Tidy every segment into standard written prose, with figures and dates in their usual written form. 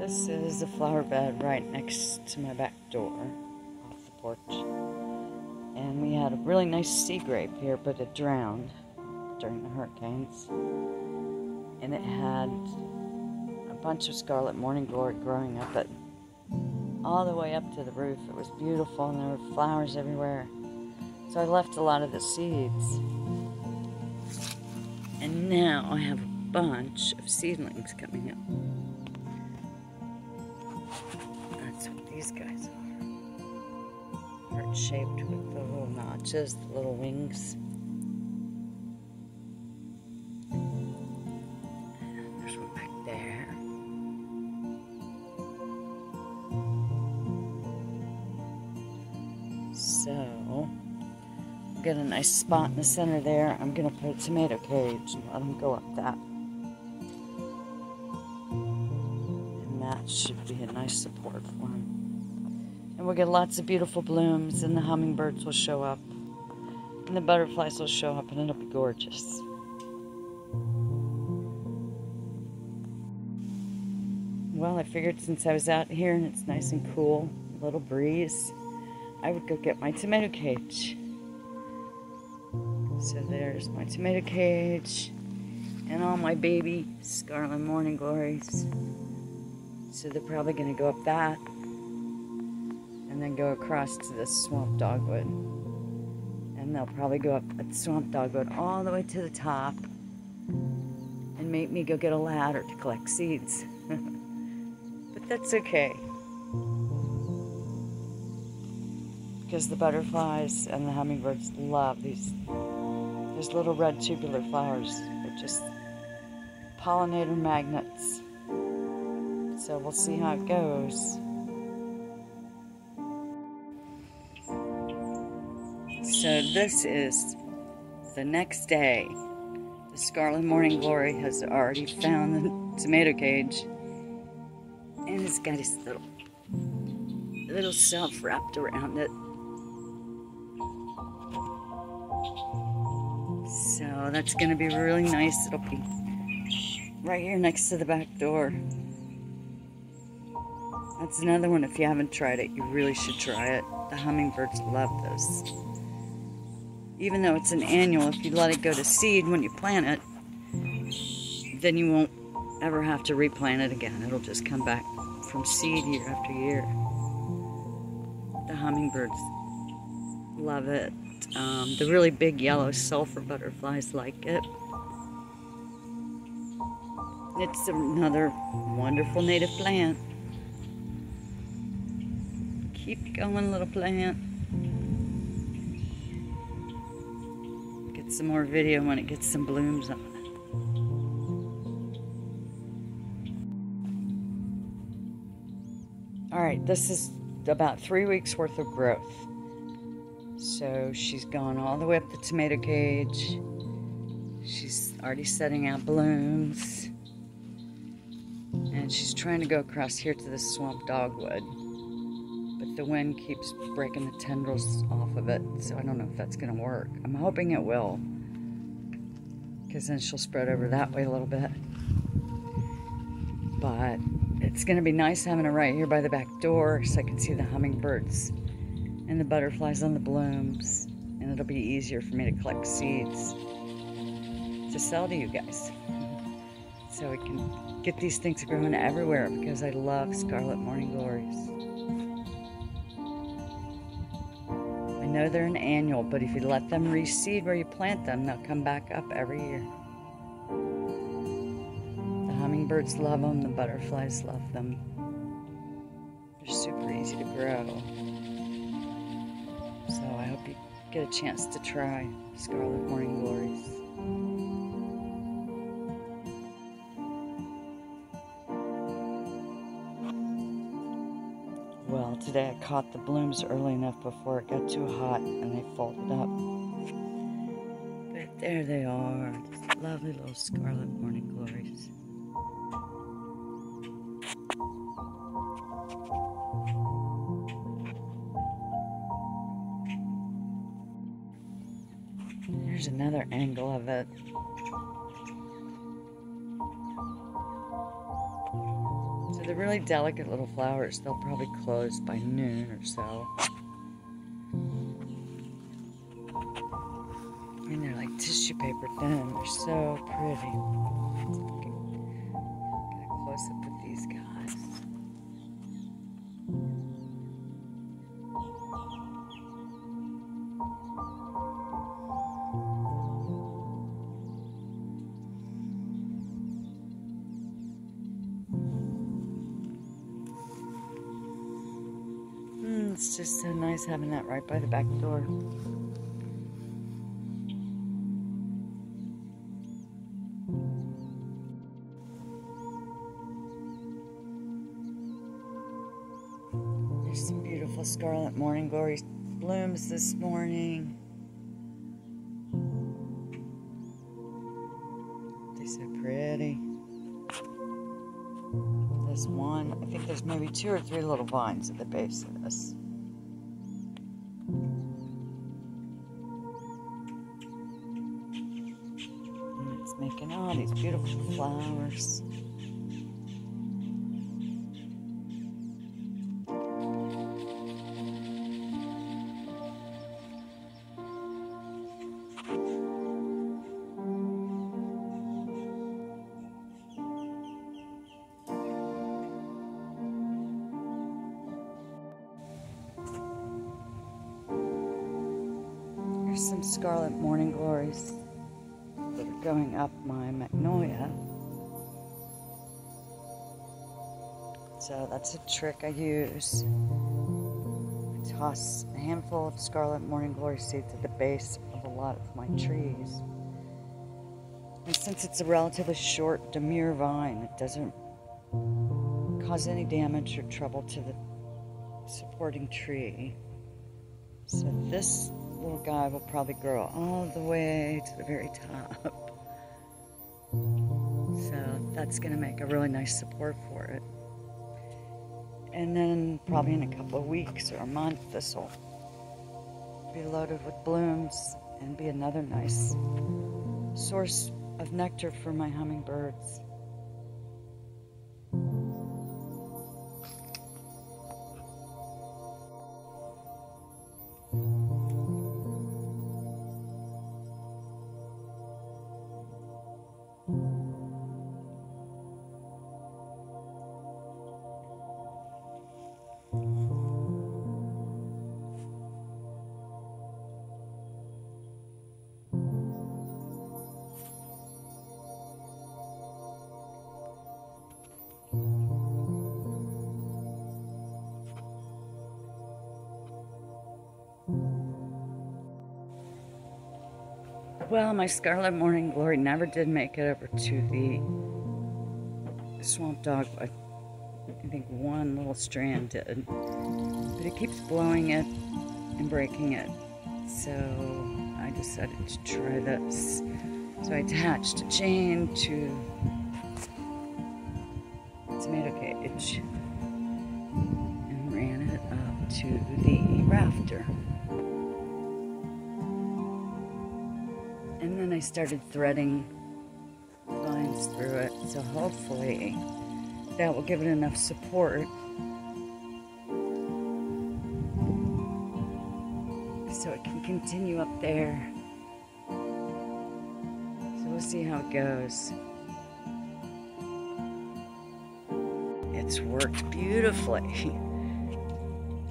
This is a flower bed right next to my back door off the porch. And we had a really nice sea grape here, but it drowned during the hurricanes. And it had a bunch of scarlet morning glory growing up it all the way up to the roof. It was beautiful and there were flowers everywhere. So I left a lot of the seeds. And now I have a bunch of seedlings coming up. That's what these guys are. Heart-shaped with the little notches, the little wings. And there's one back there. So, get a nice spot in the center there. I'm going to put a tomato cage and let them go up that. And that should be a nice support for them. And we'll get lots of beautiful blooms, and the hummingbirds will show up, and the butterflies will show up, and it'll be gorgeous. Well, I figured since I was out here and it's nice and cool, a little breeze, I would go get my tomato cage. So there's my tomato cage and all my baby scarlet morning glories. So they're probably going to go up that and then go across to the swamp dogwood. And they'll probably go up at the swamp dogwood all the way to the top and make me go get a ladder to collect seeds. But that's okay, because the butterflies and the hummingbirds love these little red tubular flowers. They're just pollinator magnets. So we'll see how it goes. So this is the next day. The scarlet morning glory has already found the tomato cage, and it's got his little self wrapped around it. So that's going to be really nice. It'll be right here next to the back door. That's another one, if you haven't tried it, you really should try it. The hummingbirds love those. Even though it's an annual, if you let it go to seed when you plant it, then you won't ever have to replant it again. It'll just come back from seed year after year. The hummingbirds love it. The really big yellow sulphur butterflies like it. It's another wonderful native plant. Keep going, little plant. Get some more video when it gets some blooms on it. Alright, this is about 3 weeks worth of growth. So she's gone all the way up the tomato cage. She's already setting out blooms. And she's trying to go across here to the swamp dogwood. But the wind keeps breaking the tendrils off of it, so I don't know if that's going to work. I'm hoping it will, because then she'll spread over that way a little bit. But it's going to be nice having her right here by the back door so I can see the hummingbirds and the butterflies on the blooms, and it'll be easier for me to collect seeds to sell to you guys. So we can get these things growing everywhere, because I love scarlet morning glories. I know they're an annual, but if you let them reseed where you plant them, they'll come back up every year. The hummingbirds love them, the butterflies love them. They're super easy to grow. So I hope you get a chance to try scarlet morning glories. Well, today I caught the blooms early enough before it got too hot and they folded up. But there they are, lovely little scarlet morning glories. Here's another angle of it. So the really delicate little flowers, they'll probably close by noon or so. And they're like tissue paper thin. They're so pretty. Get a close up with these guys. It's just so nice having that right by the back door. There's some beautiful scarlet morning glory blooms this morning. They're so pretty. There's one, I think there's maybe 2 or 3 little vines at the base of this. And it's making all these beautiful flowers. Some scarlet morning glories that are going up my magnolia. So that's a trick I use. I toss a handful of scarlet morning glory seeds at the base of a lot of my trees. And since it's a relatively short, demure vine, it doesn't cause any damage or trouble to the supporting tree. So this little guy will probably grow all the way to the very top. So that's going to make a really nice support for it. And then probably in a couple of weeks or a month, this will be loaded with blooms and be another nice source of nectar for my hummingbirds. Well, my scarlet morning glory never did make it over to the swamp dogwood. I think one little strand did, but it keeps blowing it and breaking it. So I decided to try this. So I attached a chain to the tomato cage and ran it up to the rafter. And then I started threading vines through it, so hopefully that will give it enough support so it can continue up there. So we'll see how it goes. It's worked beautifully.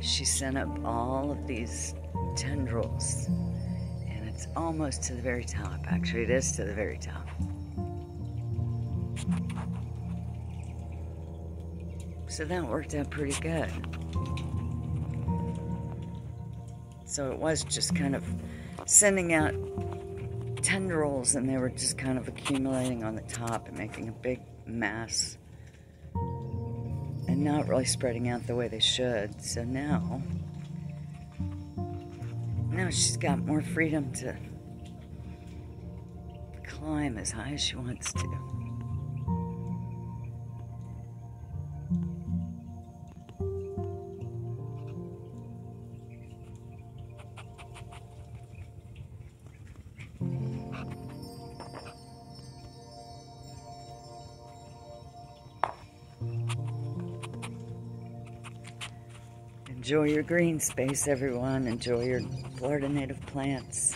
She sent up all of these tendrils. It's almost to the very top. Actually, it is to the very top. So that worked out pretty good. So it was just kind of sending out tendrils, and they were just kind of accumulating on the top and making a big mass and not really spreading out the way they should. So now she's got more freedom to climb as high as she wants to. Enjoy your green space, everyone. Enjoy your Florida native plants.